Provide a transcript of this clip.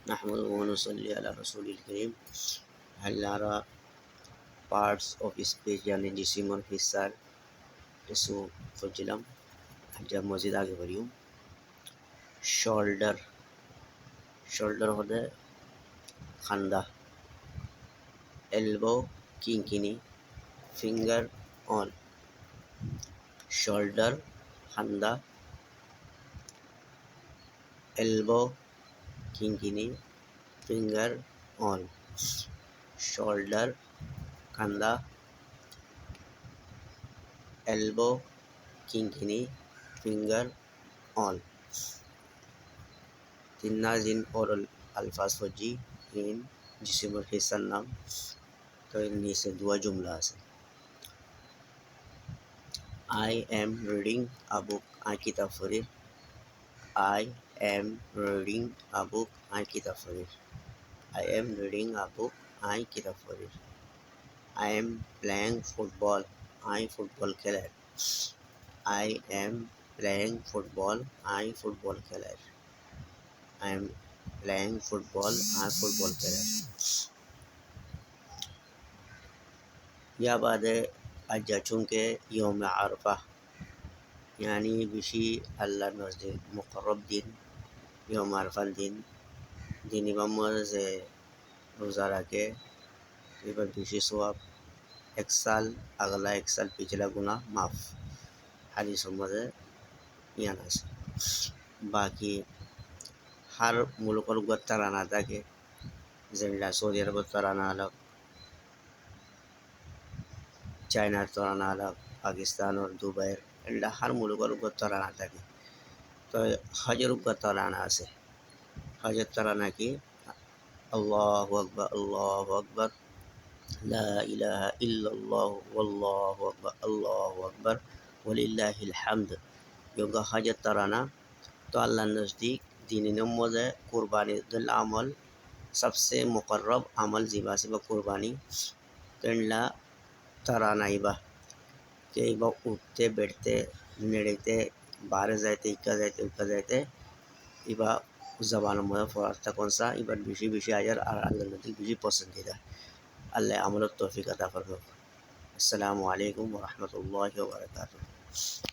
نحمده ونصلي على رسول الكريم. هل نرى parts of speech यानी जिस्म और हिस्सा इसको फजिलम जब मज़ीद आगे बढ़ियो शोल्डर शोल्डर होता है खंदा एल्बो किंकिनी फिंगर ऑन शोल्डर खंदा एल्बो किंकिनी फिंगर ऑन शोल्डर खंदा एल्बो किंकिनी फिंगर ऑन तीन नाजिन और अल्फाज फजी इन जिस्म और हिस्सा नाम तो इनमें से दुआ जुमला से I am reading a book I किताब फरीर I am reading a book I किताब फरीर I am reading a book I किताब फरीर I am playing football I football खेलार I am playing football I football खेलार I am playing football I football खेलार या बाद अज्जा चूँकि योम अरफा यानी बिशी अल्लाह नज़दीक मुक़र्रब दिन योम अरफा दिन दिन इमाम से रोज़ा रखे इबर बिशी सवाब एक साल अगला एक साल पिछला गुनाह माफ़ हदीस मज़े याना से बाकी हर मुल्क और तराना था कि ज़िंदा सऊदी अरब तराना अलग चाइना तराना अलग पाकिस्तान और दुबई इंडा हर मुल्क और तराना था कि तो हजर तराना से हजर तराना की अल्लाहु अकबर ला इलाहा इल्लल्लाह वल्लाहु अकबर वलिल्लाहिल हम्द योगा हजर तराना तो अल्लाह नज़दीक दीन नमोज़ कुर्बानी दिल अमल सबसे मुक़र्रब अमल जीवा से कुर्बानी तंडला तराना इबा के इबा उठते बैठते नेड़ते बाहर जाते इक्का जाते इबा ज़बान में फ़रास्ता कौन सा इबा बिशी बिशी आयर अल्लाह नज़दीक बिशी पसंदीदा अल्लाह अमल तौफीक अता फरमाए। अस्सलामु अलैकुम व रहमतुल्लाहि व बरकातुहू।